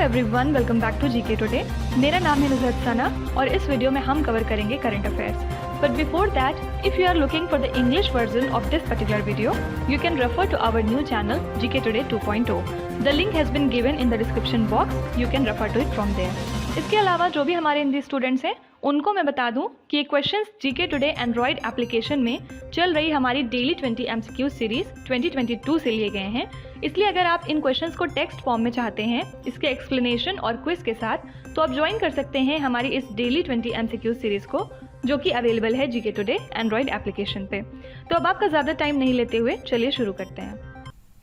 Everyone, welcome back to GK today. मेरा नाम है नुज़हत सना और इस वीडियो में हम कवर करेंगे current affairs. But before that, if you are looking for the English version of this particular video, you can refer to our new channel GK today 2.0। The link has been given in the description box, you can refer to it from there. इसके अलावा जो भी हमारे Hindi students हैं उनको मैं बता दूं कि ये questions GK today Android application में चल रही हमारी डेली 20 MCQ सीरीज 2022 से लिए गए हैं। इसलिए अगर आप इन क्वेश्चंस को टेक्स्ट फॉर्म में चाहते हैं इसके एक्सप्लेनेशन और क्विज के साथ, तो आप ज्वाइन कर सकते हैं हमारी इस डेली 20 MCQ सीरीज को, जो कि अवेलेबल है जीके टुडे एंड्रॉयड एप्लीकेशन पे। तो अब आपका ज़्यादा टाइम नहीं लेते हुए चलिए शुरू करते हैं।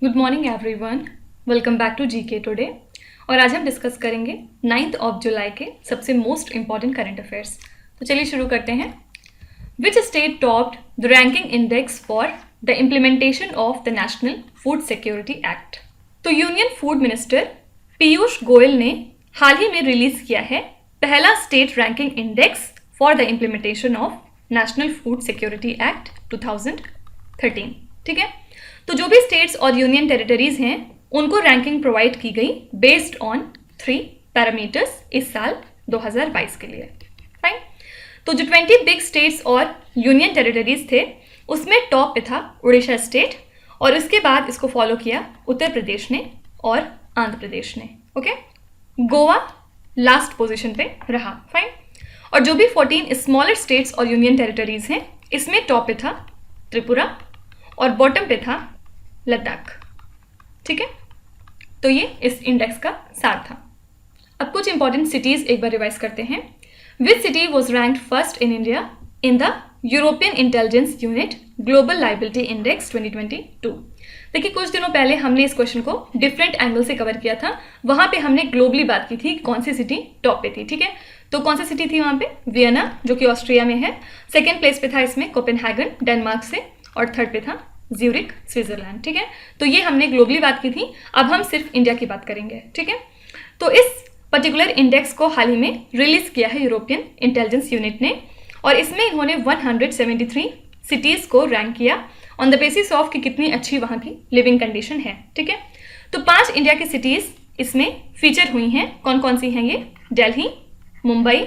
Good morning everyone, welcome back to GK today. और आज हम डिस्कस करेंगे 9 जुलाई के सबसे मोस्ट इंपॉर्टेंट करंट अफेयर्स। तो चलिए शुरू करते हैं। Which state topped the ranking index for the implementation of the national food security act? तो union food minister Piyush Goyal ने हाल ही में रिलीज किया है पहला state ranking index for the implementation of national food security act 2013। ठीक है, तो जो भी स्टेट्स और यूनियन टेरिटरीज हैं उनको रैंकिंग प्रोवाइड की गई बेस्ड ऑन 3 पैरामीटर्स इस साल 2022 के लिए। फाइन, तो जो 20 बिग स्टेट्स और यूनियन टेरिटरीज थे उसमें टॉप पे था उड़ीसा स्टेट, और उसके बाद इसको फॉलो किया उत्तर प्रदेश ने और आंध्र प्रदेश ने। ओके, गोवा लास्ट पोजीशन पे रहा। फाइन, और जो भी 14 स्मॉलर स्टेट्स और यूनियन टेरिटरीज हैं इसमें टॉप पे था त्रिपुरा और बॉटम पे था लद्दाख। ठीक है, तो ये इस इंडेक्स का सार था। अब कुछ इंपॉर्टेंट सिटीज एक बार रिवाइज करते हैं। Which city was ranked first in India in the European intelligence unit global liability index 2022? देखिए, कुछ दिनों पहले हमने इस क्वेश्चन को डिफरेंट एंगल से कवर किया था। वहां पे हमने ग्लोबली बात की थी कौन सी सिटी टॉप पे थी। ठीक है, तो कौन सी सिटी थी वहां पे? वियना, जो कि ऑस्ट्रिया में है। सेकेंड प्लेस पे था इसमें कोपेनहेगन डेनमार्क से, और थर्ड पे था ज्यूरिक स्विट्जरलैंड। ठीक है, तो ये हमने ग्लोबली बात की थी। अब हम सिर्फ इंडिया की बात करेंगे। ठीक है, तो इस पर्टिकुलर इंडेक्स को हाल ही में रिलीज किया है यूरोपियन इंटेलिजेंस यूनिट ने, और इसमें इन्होंने 173 सिटीज को रैंक किया ऑन द बेसिस ऑफ कि कितनी अच्छी वहाँ की लिविंग कंडीशन है। ठीक है, तो 5 इंडिया की सिटीज इसमें फीचर हुई हैं। कौन कौन सी हैं ये? दिल्ली, मुंबई,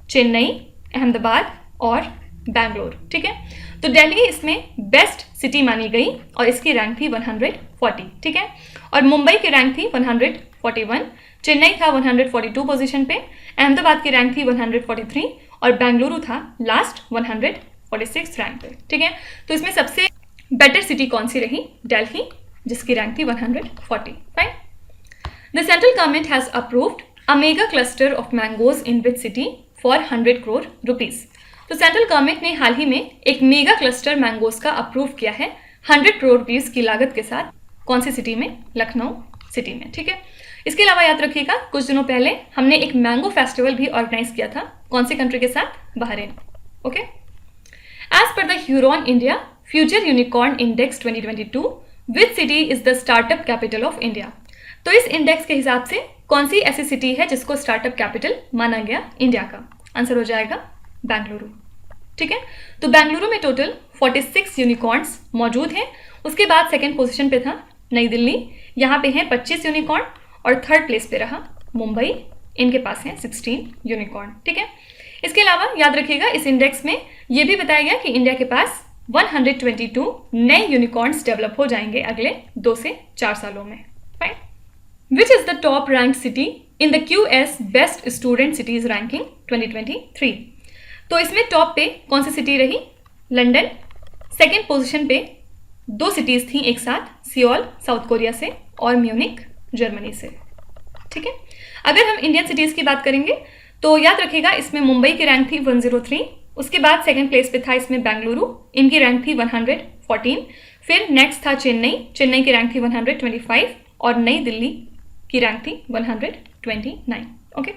चेन्नई, अहमदाबाद और बैंगलोर। ठीक है, तो दिल्ली इसमें बेस्ट सिटी मानी गई और इसकी रैंक थी 140। ठीक है, और मुंबई की रैंक थी 141, चेन्नई था 142 पोजीशन पे, अहमदाबाद की रैंक थी 143 और बेंगलुरु था लास्ट 146 रैंक पे। ठीक है, तो इसमें सबसे बेटर सिटी कौन सी रही? दिल्ली, जिसकी रैंक थी 140। Fine, the central government has approved a mega cluster of mangoes in which city for 100 crore rupees? तो सेंट्रल गवर्नमेंट ने हाल ही में एक मेगा क्लस्टर मैंगोज का अप्रूव किया है 100 करोड़ रुपीज की लागत के साथ। कौन सी सिटी में? लखनऊ सिटी में। ठीक है, इसके अलावा याद रखिएगा कुछ दिनों पहले हमने एक मैंगो फेस्टिवल भी ऑर्गेनाइज किया था। कौन सी कंट्री के साथ? बहरीन। ओके, एज पर the Hurun India future unicorn index 2022, which city is the startup capital of India? तो इस इंडेक्स के हिसाब से कौन सी ऐसी सिटी है जिसको स्टार्टअप कैपिटल माना गया इंडिया का? आंसर हो जाएगा बेंगलुरु। ठीक है, तो बेंगलुरु में टोटल 46 यूनिकॉर्न्स मौजूद हैं। उसके बाद सेकेंड पोजीशन पे था नई दिल्ली, यहाँ पे हैं 25 यूनिकॉर्न, और थर्ड प्लेस पे रहा मुंबई, इनके पास हैं 16 यूनिकॉर्न। ठीक है, इसके अलावा याद रखिएगा इस इंडेक्स में ये भी बताया गया कि इंडिया के पास 122 नए यूनिकॉर्न्स डेवलप हो जाएंगे अगले 2 से 4 सालों में। Fine, which is the top rank city in the QS best student cities ranking 2023? तो इसमें टॉप पे कौन सी सिटी रही? लंदन। सेकेंड पोजीशन पे 2 सिटीज थी एक साथ, सियोल साउथ कोरिया से और म्यूनिक जर्मनी से। ठीक है, अगर हम इंडियन सिटीज की बात करेंगे तो याद रखिएगा इसमें मुंबई की रैंक थी 103, उसके बाद सेकंड प्लेस पे था इसमें बेंगलुरु, इनकी रैंक थी 114, फिर नेक्स्ट था चेन्नई, चेन्नई की रैंक थी 125 और नई दिल्ली की रैंक थी 129। ओके,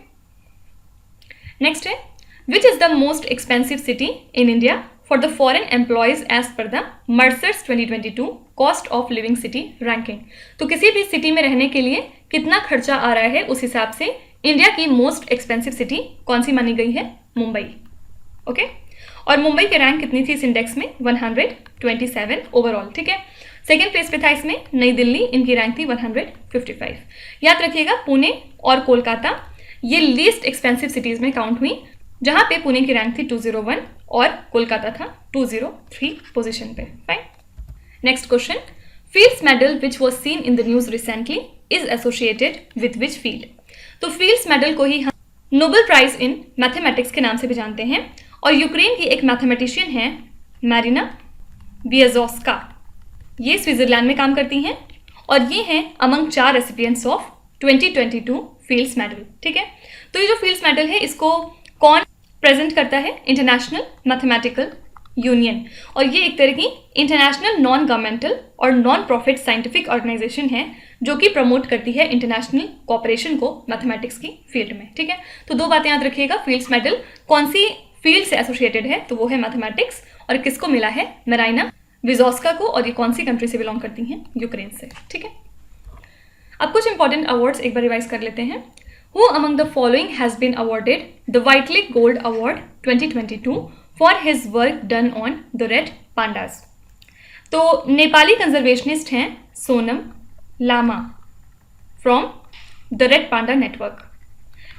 नेक्स्ट है which is the most expensive city in India for the foreign employees as पर the Mercer's 2022 cost of living city ranking? तो किसी भी सिटी में रहने के लिए कितना खर्चा आ रहा है उस हिसाब से इंडिया की मोस्ट एक्सपेंसिव सिटी कौन सी मानी गई है? मुंबई। ओके, और मुंबई के रैंक कितनी थी इस इंडेक्स में? 127 ओवरऑल। ठीक है, सेकेंड प्लेस पे था इसमें नई दिल्ली, इनकी रैंक थी 155। याद रखिएगा पुणे और कोलकाता ये लीस्ट एक्सपेंसिव सिटीज में काउंट हुई, जहां पे पुणे की रैंक थी 201 और कोलकाता था 203 पोजीशन पे। Fine. Next question, fields medal which was scene in the news recently is associated with which field? तो फील्ड्स मेडल को ही हम नोबेल प्राइज इन मैथमेटिक्स के नाम से भी जानते हैं, और यूक्रेन की एक मैथमेटिशियन है मैरिना बियाजोस्का, ये स्विट्जरलैंड में काम करती हैं, और ये हैं among 4 recipients of 2022 fields medal. ठीक है, तो ये जो फील्ड्स मेडल है इसको कौन प्रेजेंट करता है? इंटरनेशनल मैथमेटिकल यूनियन, और ये एक तरह की इंटरनेशनल नॉन गवर्नमेंटल और नॉन प्रॉफिट साइंटिफिक ऑर्गेनाइजेशन है जो कि प्रमोट करती है इंटरनेशनल कोऑपरेशन को मैथमेटिक्स की फील्ड में। ठीक है, तो 2 बातें याद रखिएगा, फील्ड्स मेडल कौन सी फील्ड से एसोसिएटेड है? तो वो है मैथमेटिक्स, और किसको मिला है? मेराइना विजोस्का को, और ये कौन सी कंट्री से बिलोंग करती हैं? यूक्रेन से। ठीक है, अब कुछ इंपॉर्टेंट अवार्ड्स एक बार रिवाइज कर लेते हैं। Who among the following has been awarded the Whiteley Gold Award 2022 for his work done on the red pandas? तो नेपाली कंजर्वेशनिस्ट हैं Sonam Lama from the red panda network.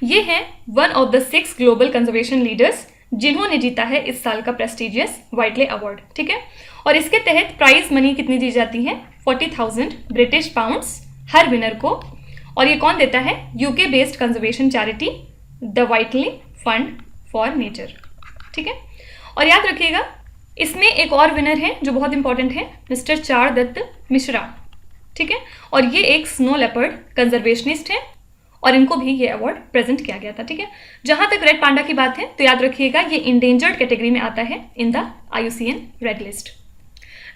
ये हैं one of the 6 global conservation leaders जिन्होंने जीता है इस साल का प्रेस्टिजियस वाइटले अवार्ड। ठीक है, और इसके तहत प्राइज मनी कितनी दी जाती है? 40,000 ब्रिटिश पाउंड्स हर विनर को, और ये कौन देता है? UK based conservation charity the वाइटले fund for nature. ठीक है, और याद रखिएगा इसमें एक और विनर है जो बहुत इंपॉर्टेंट है, मिस्टर चार दत्त मिश्रा। ठीक है, और ये एक स्नो लेपर्ड कंजर्वेशनिस्ट है, और इनको भी ये अवार्ड प्रेजेंट किया गया था। ठीक है, जहां तक रेड पांडा की बात है तो याद रखिएगा ये इंडेंजर्ड कैटेगरी में आता है in the IUCN red list.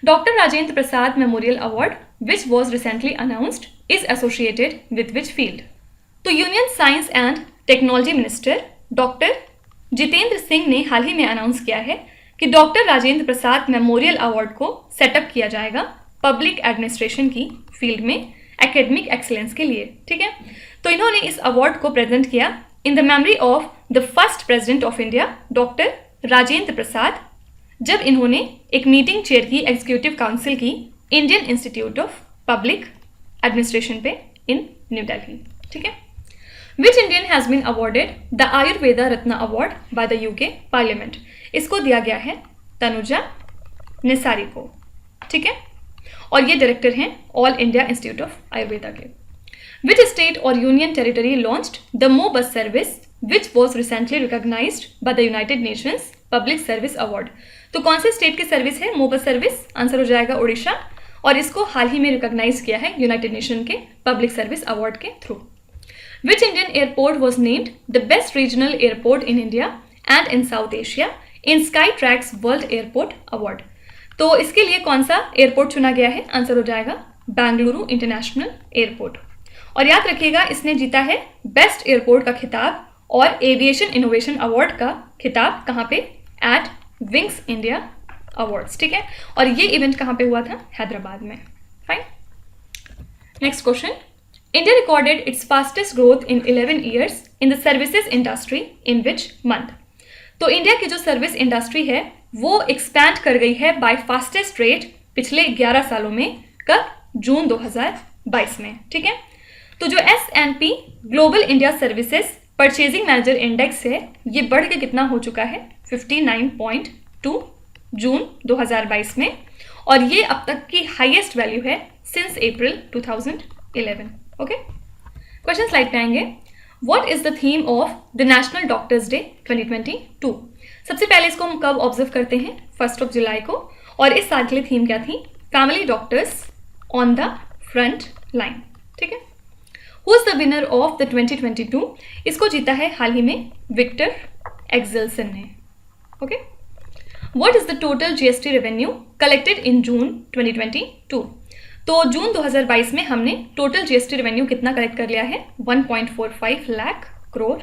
Doctor Rajendra Prasad memorial award which was recently announced is associated with which field? तो union science and technology minister doctor Jitendra Singh ने हाल ही में अनाउंस किया है कि doctor Rajendra Prasad memorial award को सेटअप किया जाएगा पब्लिक एडमिनिस्ट्रेशन की फील्ड में एकेडमिक एक्सीलेंस के लिए। ठीक है, तो इन्होंने इस अवार्ड को प्रेजेंट किया in the memory of the first president of India doctor Rajendra Prasad, जब इन्होंने एक मीटिंग चेयर की एग्जीक्यूटिव काउंसिल की Indian institute of public administration पे इन न्यू दिल्ली। ठीक है, which Indian has been awarded the Ayurveda Ratna award by the UK parliament? इसको दिया गया है तनुजा निसारी को। ठीक है, और ये डायरेक्टर हैं All India Institute of Ayurveda के। विच स्टेट और union territory launched the Mo bus service which was recently recognised by the United Nations public service award? तो कौन से स्टेट की सर्विस है मो बस सर्विस? आंसर हो जाएगा उड़ीसा, और इसको हाल ही में रिकॉग्नाइज किया है यूनाइटेड नेशन के पब्लिक सर्विस अवार्ड के through. Which Indian airport was named the best regional airport in India and in south Asia in sky tracks world airport award? तो इसके लिए कौन सा एयरपोर्ट चुना गया है? आंसर हो जाएगा बेंगलुरु इंटरनेशनल एयरपोर्ट। और याद रखिएगा इसने जीता है बेस्ट एयरपोर्ट का खिताब और एविएशन इनोवेशन अवार्ड का खिताब कहाँ पे? At Wings India awards. ठीक है, और ये इवेंट कहाँ पे हुआ था? हैदराबाद में। Fine. Next question, India recorded it's fastest growth in 11 years in the services industry in which month? तो इंडिया की जो सर्विस इंडस्ट्री है वो एक्सपैंड कर गई है बाय फास्टेस्ट रेट पिछले 11 सालों में। कब? जून 2022 में। ठीक है, तो जो S&P global India services purchasing manager index है ये बढ़ के कितना हो चुका है? 59.2 जून 2022 में, और ये अब तक की हाईएस्ट वैल्यू है since April 2011। Okay, question slide पे आएंगे। What is the theme of the national doctors day 2022? सबसे पहले इसको हम कब ऑब्जर्व करते हैं? 1 जुलाई को, और इस साल के लिए थीम क्या थी? Family doctors on the front line. ठीक है, who is the winner of the 2022? इसको जीता है हाल ही में विक्टर एक्सेल्सन ने। Okay, what is the total GST revenue collected in June 2022? तो जून 2022 में हमने टोटल GST रेवेन्यू कितना कलेक्ट कर लिया है? 1.45 लाख करोड़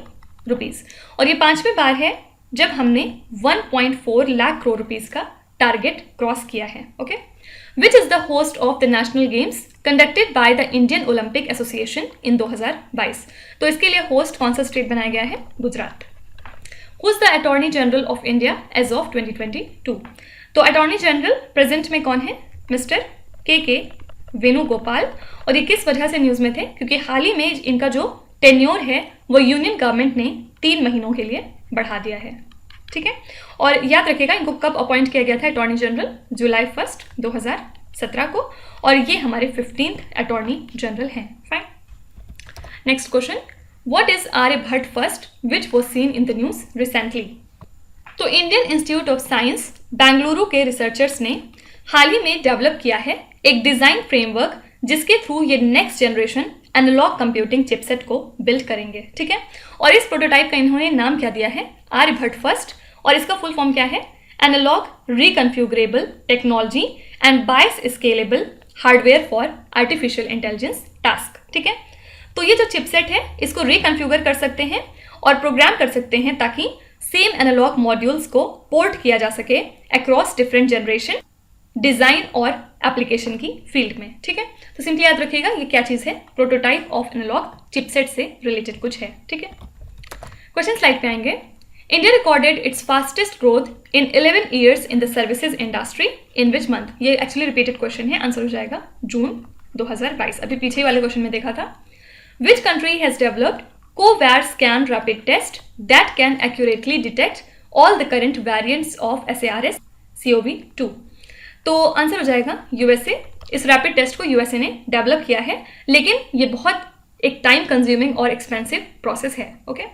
रुपीस, और ये 5वीं बार है जब हमने 1.4 लाख करोड़ रुपीस का टारगेट क्रॉस किया है। Okay, which is the host of the national games conducted by the Indian Olympic association in 2022। तो इसके लिए होस्ट कौन सा स्टेट बनाया गया है? Gujarat. Who is the attorney general of India as of 2022? तो अटॉर्नी जनरल प्रेजेंट में कौन है? मिस्टर के वेणुगोपाल। और ये किस वजह से न्यूज में थे? क्योंकि हाल ही में इनका जो टेन्योर है वो यूनियन गवर्नमेंट ने 3 महीनों के लिए बढ़ा दिया है। ठीक है, और याद रखिएगा इनको कब अपॉइंट किया गया था अटॉर्नी जनरल? जुलाई 1, 2017 को, और ये हमारे 15th अटॉर्नी जनरल हैं। Fine. Next question, what is Aryabhatta first which was seen in the news recently? तो Indian institute of science Bengaluru के रिसर्चर्स ने हाल ही में डेवलप किया है एक डिजाइन फ्रेमवर्क जिसके थ्रू ये next generation analogue computing chipset को बिल्ड करेंगे। ठीक है, और इस प्रोटोटाइप का इन्होंने नाम क्या दिया है? आर्यभट्ट फर्स्ट। और इसका फुल फॉर्म क्या है? Analog reconfigurable technology and bias scalable hardware for artificial intelligence task. ठीक है, तो ये जो चिपसेट है इसको रिकन्फ्यूगर कर सकते हैं और प्रोग्राम कर सकते हैं ताकि सेम एनालॉग मॉड्यूल्स को पोर्ट किया जा सके अक्रॉस डिफरेंट जनरेशन, डिजाइन और एप्लीकेशन की फील्ड में। ठीक है, तो सिंपली याद रखिएगा ये क्या चीज है? प्रोटोटाइप ऑफ एनालॉग चिपसेट से रिलेटेड कुछ है। ठीक है, क्वेश्चन स्लाइड पे आएंगे। India recorded it's fastest growth in 11 years in the services industry in which month? ये एक्चुअली रिपीटेड क्वेश्चन है, आंसर हो जाएगा जून 2022। अभी पीछे वाले क्वेश्चन में देखा था। Which country has developed CoVarScan rapid test that can accurately detect all the current variants of SARS-CoV-2? तो आंसर हो जाएगा यूएसए। इस रैपिड टेस्ट को यूएसए ने डेवलप किया है, लेकिन ये बहुत एक टाइम कंज्यूमिंग और एक्सपेंसिव प्रोसेस है। Okay,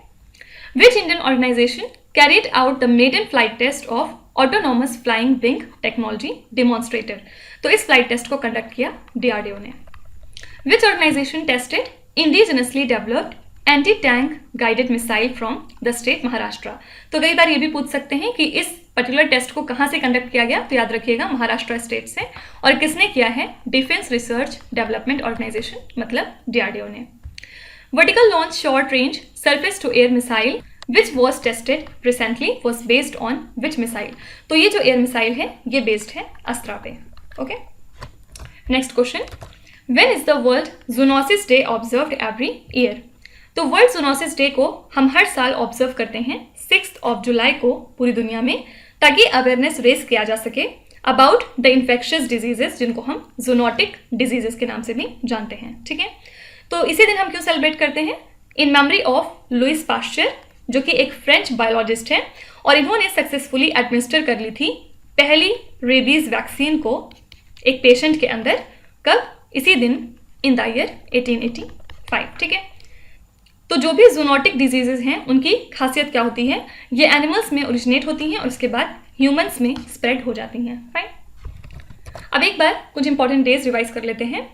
which Indian organization carried out the maiden flight test of autonomous flying wing technology demonstrator? तो इस फ्लाइट टेस्ट को कंडक्ट किया DRDO ने। Which organisation tested indigenously developed anti tank guided missile from the state Maharashtra? तो कई बार ये भी पूछ सकते हैं कि इस पर्टिकुलर टेस्ट को कहाँ से कंडक्ट किया गया? तो याद रखिएगा महाराष्ट्र स्टेट से। और किसने किया है? डिफेंस रिसर्च डेवलपमेंट ऑर्गेनाइजेशन, मतलब DRDO ने। Vertical launch short range surface to air missile which was tested recently was based on which missile? तो ये जो एयर मिसाइल है ये बेस्ड है अस्त्रा पे। Okay, next question, when is the world zoonosis day observed every year? तो world zoonosis day को हम हर साल ऑब्जर्व करते हैं 6 जुलाई को पूरी दुनिया में, ताकि अवेयरनेस रेज किया जा सके अबाउट द इन्फेक्शियस डिजीजेस, जिनको हम जूनोटिक डिजीजेस के नाम से भी जानते हैं। ठीक है, तो इसी दिन हम क्यों सेलिब्रेट करते हैं? In memory of Louis Pasteur, जो कि एक फ्रेंच बायोलॉजिस्ट है, और इन्होंने सक्सेसफुली एडमिनिस्टर कर ली थी पहली रेबीज वैक्सीन को एक पेशेंट के अंदर। कब? इसी दिन इन द ईयर 1885। ठीक है, तो जो भी जूनोटिक डिजीजेज हैं उनकी खासियत क्या होती है? ये एनिमल्स में ओरिजिनेट होती हैं और उसके बाद ह्यूमंस में स्प्रेड हो जाती हैं। फाइन, अब एक बार कुछ इंपॉर्टेंट डेज रिवाइज कर लेते हैं।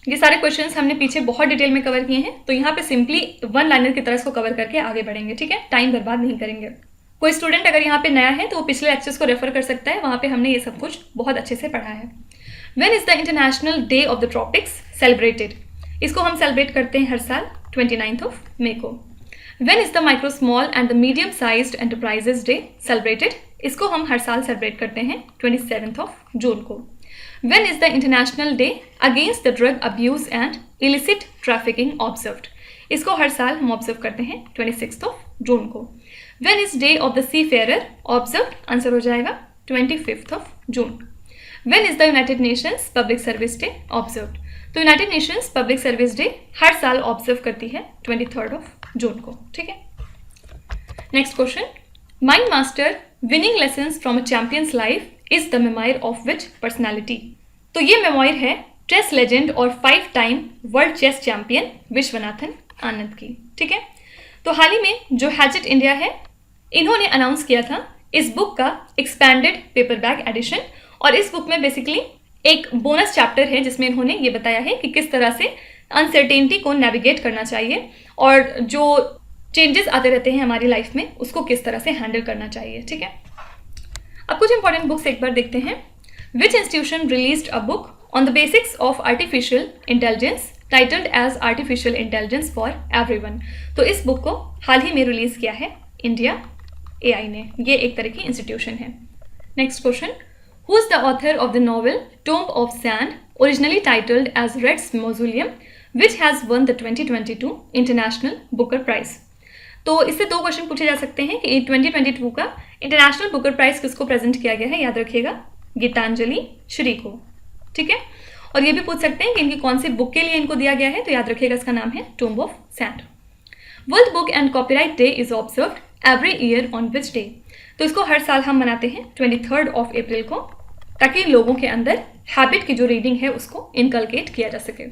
ये सारे क्वेश्चंस हमने पीछे बहुत डिटेल में कवर किए हैं, तो यहाँ पे सिंपली वन लाइनर की तरह इसको कवर करके आगे बढ़ेंगे। ठीक है, टाइम बर्बाद नहीं करेंगे। कोई स्टूडेंट अगर यहाँ पे नया है तो वो पिछले लेक्चर्स को रेफर कर सकता है, वहाँ पे हमने ये सब कुछ बहुत अच्छे से पढ़ा है। When is the international day of the tropics celebrated? इसको हम सेलिब्रेट करते हैं हर साल 29 मई को। When is the micro small and the medium sized enterprises day celebrated? इसको हम हर साल सेलिब्रेट करते हैं 27 जून को। When is the international day against the drug abuse and illicit trafficking observed? इसको हर साल हम ऑब्जर्व करते हैं 26 जून को। When is day of the seafarer observed? Answer हो जाएगा 25 जून। When is the United Nations public service day observed? तो united Nations public service day हर साल ऑब्जर्व करती है 23 जून को। ठीक है, next question, mind master winning lessons from a champions life is the memoir of which personality? तो ये मेमोयर है चेस लेजेंड और 5 time world chess champion Viswanathan Anand की। ठीक है, तो हाल ही में जो हैचेट इंडिया है इन्होंने अनाउंस किया था इस बुक का एक्सपैंडेड पेपरबैक एडिशन, और इस बुक में बेसिकली एक बोनस चैप्टर है जिसमें इन्होंने ये बताया है कि किस तरह से अनसर्टेनिटी को नेविगेट करना चाहिए और जो चेंजेस आते रहते हैं हमारी लाइफ में उसको किस तरह से हैंडल करना चाहिए। ठीक है, अब कुछ इंपॉर्टेंट बुक्स एक बार देखते हैं। Which institution released a book on the basics of artificial intelligence titled as artificial intelligence for everyone? तो इस बुक को हाल ही में रिलीज किया है इंडिया AI ने। ये एक तरह की इंस्टीट्यूशन है। Next question, who is the author of the novel tomb of sand originally titled as Red's Mausoleum, which has won the 2022 International Booker Prize. तो इससे दो क्वेश्चन पूछे जा सकते हैं कि 2022 का इंटरनेशनल बुकर प्राइज किसको प्रेजेंट किया गया है, याद रखिएगा गीतांजलि श्री को, ठीक है। और ये भी पूछ सकते हैं कि इनकी कौन सी बुक के लिए इनको दिया गया है, तो याद रखिएगा इसका नाम है tomb of sand. World book and copyright day is observed every year on which day, तो इसको हर साल हम मनाते हैं 23 अप्रैल को, ताकि लोगों के अंदर हैबिट की जो रीडिंग है उसको इनकलकेट किया जा सके।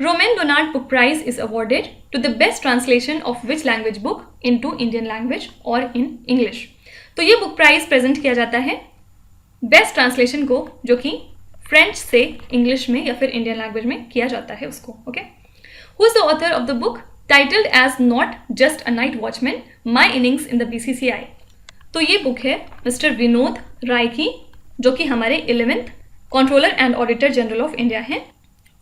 Romain Rolland book prize is awarded to the best translation of which language book into Indian language और इन इंग्लिश, तो ये बुक प्राइज प्रेजेंट किया जाता है बेस्ट ट्रांसलेशन को जो कि फ्रेंच से इंग्लिश में या फिर इंडियन लैंग्वेज में किया जाता है उसको, okay. Who is the author of the book titled as not just a night watchman my innings in the BCCI, तो ये बुक है मिस्टर विनोद राय की, जो कि हमारे 11th controller and auditor general of India हैं,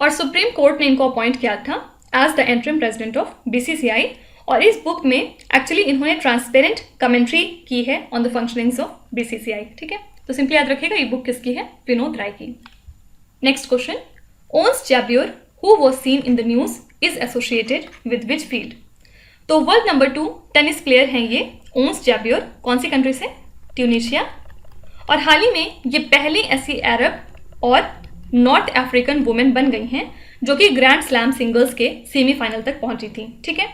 और सुप्रीम कोर्ट ने इनको अपॉइंट किया था as the interim president of BCCI, और इस बुक में एक्चुअली इन्होंने ट्रांसपेरेंट कमेंट्री की है on the functionings of BCCI, ठीक है। तो सिंपली याद रखिएगा ये बुक किसकी है, विनोद राय की। Next question, Ons Jabeur who was seen in the news is associated with which field, तो वर्ल्ड नंबर 2 टेनिस प्लेयर हैं ये ओन्स जैब्योर, कौन सी कंट्री से, ट्यूनीशिया, और हाल ही में ये पहली ऐसी अरब और नॉर्थ अफ्रीकन वुमेन बन गई हैं जो कि ग्रैंड स्लैम सिंगल्स के सेमीफाइनल तक पहुंची थी, ठीक है।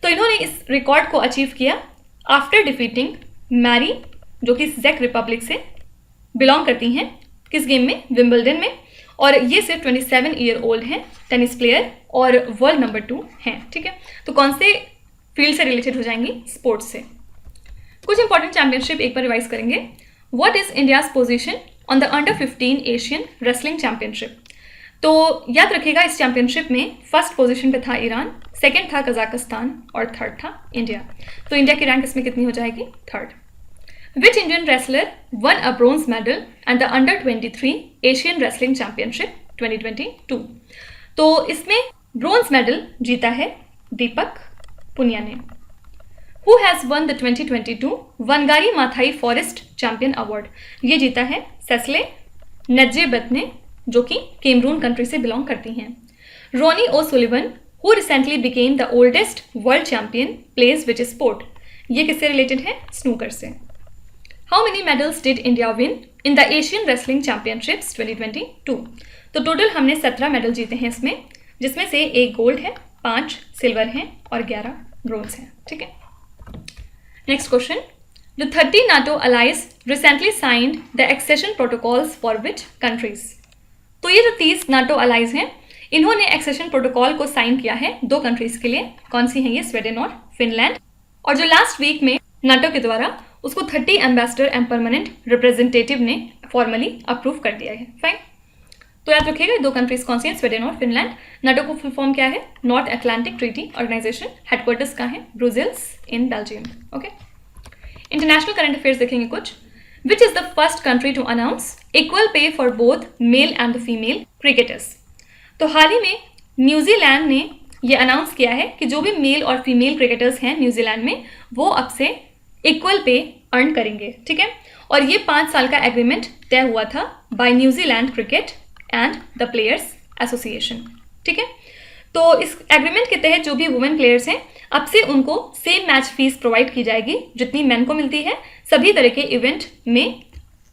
तो इन्होंने इस रिकॉर्ड को अचीव किया आफ्टर डिफीटिंग मैरी, जो कि चेक रिपब्लिक से बिलोंग करती हैं, किस गेम में, विंबलडन में, और ये सिर्फ 27 ईयर ओल्ड हैं, टेनिस प्लेयर और वर्ल्ड नंबर 2 हैं, ठीक है। तो कौन से फील्ड से रिलेटेड हो जाएंगी, स्पोर्ट्स से। कुछ इंपॉर्टेंट चैंपियनशिप एक बार रिवाइज करेंगे। What is India's position on the under 15 Asian wrestling championship, तो याद रखिएगा इस चैंपियनशिप में फर्स्ट पोजीशन पे था ईरान, सेकंड था कजाकिस्तान और थर्ड था इंडिया, तो इंडिया की रैंक इसमें कितनी हो जाएगी, third. Which Indian wrestler one a bronze medal and the under 23 Asian wrestling championship 2022, तो इसमें ब्रोंज मेडल जीता है दीपक पुनिया ने। Who has won the 2022 Wangari Maathai forest champion award, ये जीता है सेस्ले नजेबत ने, जो कि कैमरून कंट्री से बिलोंग करती हैं। Ronnie O'Sullivan who recently became the oldest world champion plays which sport, ये किससे रिलेटेड है, स्नूकर से। How many medals did India win in the Asian wrestling championships 2022, तो टोटल हमने 17 मेडल जीते हैं इसमें, जिसमें से 1 गोल्ड है, 5 सिल्वर हैं और 11 ब्रोंज हैं, ठीक है। Next question, the 30 NATO allies recently signed the accession protocols for which countries, तो ये जो 30 NATO allies हैं इन्होंने एक्सेशन प्रोटोकॉल को साइन किया है 2 कंट्रीज के लिए, कौन सी हैं ये, स्वीडन और फिनलैंड, और जो लास्ट वीक में नाटो के द्वारा उसको 30 एम्बेसडर एंड परमानेंट रिप्रेजेंटेटिव ने फॉर्मली अप्रूव कर दिया है, फाइन। तो याद रखिएगा 2 कंट्रीज कौन सी हैं, स्वीडन और फिनलैंड। नाटो को फुल फॉर्म क्या है, North Atlantic Treaty Organisation, headquarters का है Brussels in Belgium, okay. International current affairs देखेंगे कुछ। Which is the first country to announce equal pay for both male and the female cricketers, तो हाल ही में न्यूजीलैंड ने यह अनाउंस किया है कि जो भी मेल और फीमेल क्रिकेटर्स हैं न्यूजीलैंड में वो अब से इक्वल पे अर्न करेंगे, ठीक है। और ये 5 साल का एग्रीमेंट तय हुआ था by New Zealand cricket and the players association, ठीक है। तो इस एग्रीमेंट के तहत जो भी वुमेन प्लेयर्स हैं अब से उनको सेम मैच फीस प्रोवाइड की जाएगी जितनी मेन को मिलती है सभी तरह के इवेंट में,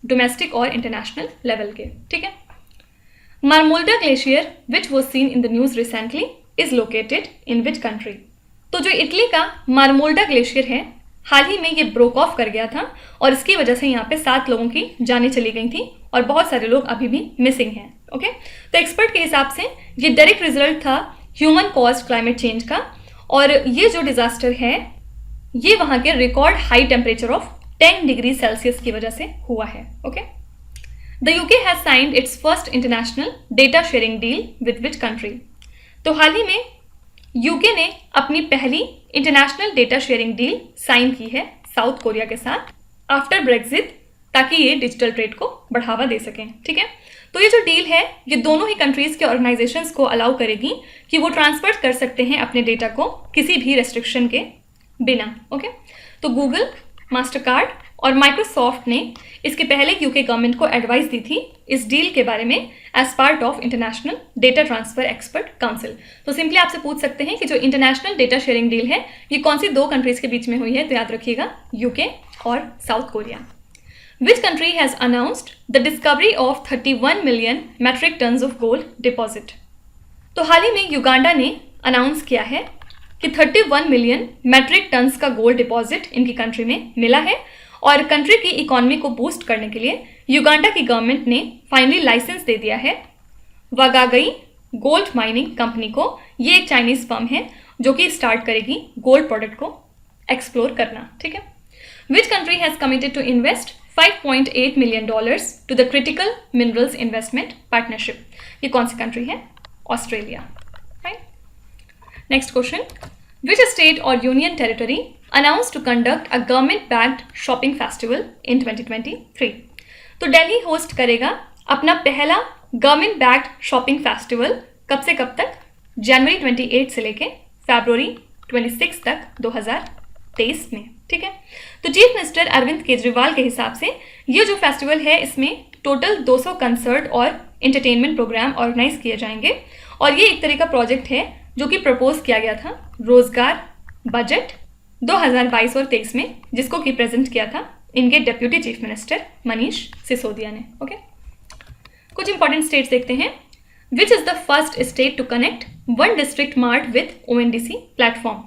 डोमेस्टिक और इंटरनेशनल लेवल के, ठीक है। Marmolada glacier which was seen in the news recently is located in which country, तो जो इटली का मारमोल्टा ग्लेशियर है हाल ही में ये ब्रोक ऑफ कर गया था और इसकी वजह से यहाँ पे 7 लोगों की जानें चली गई थी और बहुत सारे लोग अभी भी मिसिंग हैं, ओके। तो एक्सपर्ट के हिसाब से ये डायरेक्ट रिजल्ट था ह्यूमन कॉज्ड क्लाइमेट चेंज का, और ये जो डिजास्टर है ये वहाँ के record high temperature of 10 degree Celsius की वजह से हुआ है, okay. The UK has signed its first international data sharing deal with which country, तो हाल ही में यूके ने अपनी पहली international data sharing deal sign की है साउथ कोरिया के साथ आफ्टर ब्रेक्जिट, ताकि ये डिजिटल ट्रेड को बढ़ावा दे सकें, ठीक है। तो ये जो डील है ये दोनों ही कंट्रीज के ऑर्गेनाइजेशंस को अलाउ करेगी कि वो ट्रांसफर कर सकते हैं अपने डेटा को किसी भी रेस्ट्रिक्शन के बिना, ओके। तो गूगल, मास्टरकार्ड और माइक्रोसॉफ्ट ने इसके पहले यूके गवर्नमेंट को एडवाइस दी थी इस डील के बारे में as part of international data transfer expert council. तो सिंपली आपसे पूछ सकते हैं कि जो इंटरनेशनल डेटा शेयरिंग डील है ये कौन सी दो कंट्रीज के बीच में हुई है, तो याद रखिएगा यूके और south Korea. Which country has announced the discovery of 31 million metric tons of gold deposit? तो हाल ही में युगांडा ने अनाउंस किया है कि 31 मिलियन मैट्रिक टन्स का गोल्ड डिपॉजिट इनकी कंट्री में मिला है और कंट्री की इकोनॉमी को बूस्ट करने के लिए युगांडा की गवर्नमेंट ने फाइनली लाइसेंस दे दिया है वागागई गोल्ड माइनिंग कंपनी को। ये एक चाइनीज फर्म है जो कि स्टार्ट करेगी गोल्ड प्रोडक्ट को एक्सप्लोर करना, ठीक है। Which country has committed to invest $5.8 million to the critical minerals investment partnership? ये कौन सी कंट्री है? Australia, right. Next question, which state or union territory announced to conduct a government-backed shopping festival in 2023? तो Delhi host करेगा अपना पहला government backed shopping festival कब से कब तक? जनवरी 28 से लेके फरवरी 26 तक 2023 में, ठीक है। तो चीफ मिनिस्टर अरविंद केजरीवाल के हिसाब से ये जो फेस्टिवल है इसमें टोटल 200 कंसर्ट और एंटरटेनमेंट प्रोग्राम ऑर्गेनाइज किए जाएंगे और ये एक तरह का प्रोजेक्ट है जो कि प्रपोज किया गया था रोजगार बजट 2022 और 23 में, जिसको कि प्रेजेंट किया था इनके deputy chief minister Manish Sisodia ने। ओके, कुछ इंपॉर्टेंट स्टेट्स देखते हैं। Which is the first state to connect one district mart with ONDC platform?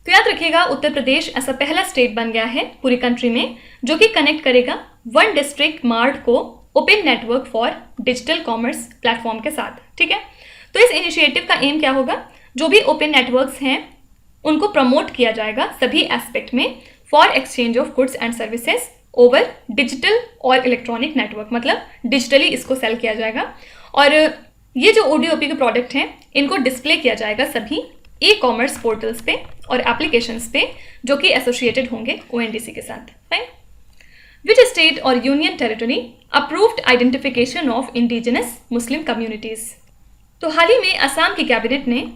तो याद रखिएगा उत्तर प्रदेश ऐसा पहला स्टेट बन गया है पूरी कंट्री में जो कि कनेक्ट करेगा वन डिस्ट्रिक्ट मार्ट को open network for digital commerce platform के साथ, ठीक है। तो इस इनिशिएटिव का एम क्या होगा? जो भी ओपन नेटवर्क्स हैं उनको प्रमोट किया जाएगा सभी एस्पेक्ट में for exchange of goods and services over digital और इलेक्ट्रॉनिक नेटवर्क, मतलब डिजिटली इसको सेल किया जाएगा और ये जो ODOP के प्रोडक्ट हैं इनको डिस्प्ले किया जाएगा सभी ई-कॉमर्स पोर्टल्स पे और एप्लीकेशंस पे जो कि एसोसिएटेड होंगे ONDC के साथ, राइट। विच स्टेट और union territory approved identification of indigenous Muslim communities? तो हाल ही में असम की कैबिनेट ने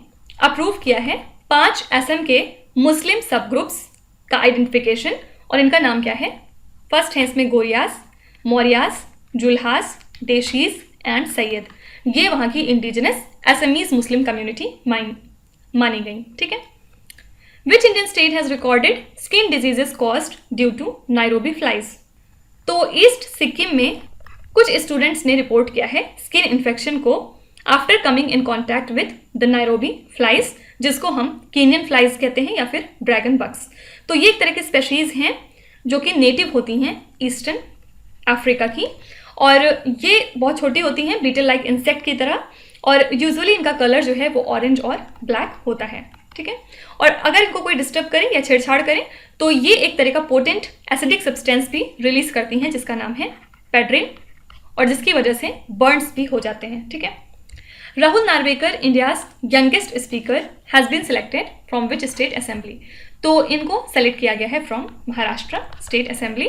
अप्रूव किया है 5 असम के मुस्लिम सब ग्रुप्स का आइडेंटिफिकेशन और इनका नाम क्या है? फर्स्ट है इसमें गोरियास, मौर्यास, जुल्हास, देशीज एंड सैयद। ये वहाँ की इंडिजिनस असमीज मुस्लिम कम्युनिटी मानी गई, ठीक है। Which Indian state has recorded skin diseases caused due to Nairobi flies? तो ईस्ट सिक्किम में कुछ स्टूडेंट्स ने रिपोर्ट किया है स्किन इन्फेक्शन को after coming in contact with the Nairobi flies, जिसको हम कीनियन फ्लाइज कहते हैं या फिर ड्रैगन बग्स। तो ये एक तरह की स्पेशीज हैं जो कि नेटिव होती हैं ईस्टर्न अफ्रीका की और ये बहुत छोटी होती हैं बीटल लाइक इंसेक्ट की तरह और यूजुअली इनका कलर जो है वो ऑरेंज और ब्लैक होता है, ठीक है। और अगर इनको कोई डिस्टर्ब करें या छेड़छाड़ करें तो ये एक तरह का पोटेंट एसिडिक सब्सटेंस भी रिलीज करती हैं जिसका नाम है पेड्रिन और जिसकी वजह से बर्न्स भी हो जाते हैं, ठीक है। Rahul Narwekar India's youngest speaker has been selected from which state assembly? तो इनको सेलेक्ट किया गया है फ्रॉम महाराष्ट्र स्टेट असेंबली।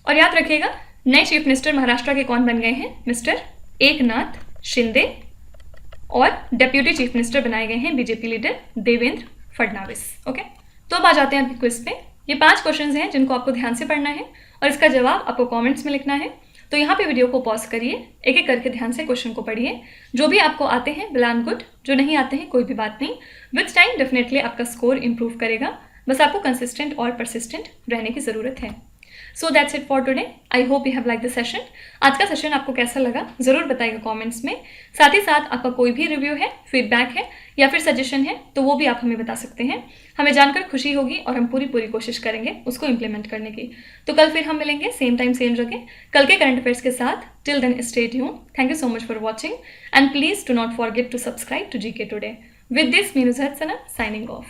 और याद रखिएगा नए चीफ मिनिस्टर महाराष्ट्र के कौन बन गए हैं? मिस्टर एकनाथ शिंदे और डेप्यूटी चीफ मिनिस्टर बनाए गए हैं BJP leader Devendra Fadnavis. Okay, तो अब आ जाते हैं आपके क्विज पे। ये 5 क्वेश्चंस हैं जिनको आपको ध्यान से पढ़ना है और इसका जवाब आपको कमेंट्स में लिखना है। तो यहाँ पे वीडियो को पॉज करिए, एक एक करके ध्यान से क्वेश्चन को पढ़िए। जो भी आपको आते हैं वेल एंड गुड, जो नहीं आते हैं कोई भी बात नहीं, विथ टाइम डेफिनेटली आपका स्कोर इंप्रूव करेगा। बस आपको कंसिस्टेंट और परसिस्टेंट रहने की ज़रूरत है। So that's it for today. I hope you have like the session. आज का सेशन आपको कैसा लगा ज़रूर बताइएगा कमेंट्स में। साथ ही साथ आपका कोई भी रिव्यू है, फीडबैक है या फिर सजेशन है तो वो भी आप हमें बता सकते हैं। हमें जानकर खुशी होगी और हम पूरी कोशिश करेंगे उसको इम्प्लीमेंट करने की। तो कल फिर हम मिलेंगे सेम टाइम सेम जगह कल के करंट अफेयर्स के साथ। Till then stay tuned. Thank you so much for watching and please do not forget to subscribe to GK today. With this me Nusrat Sana signing of.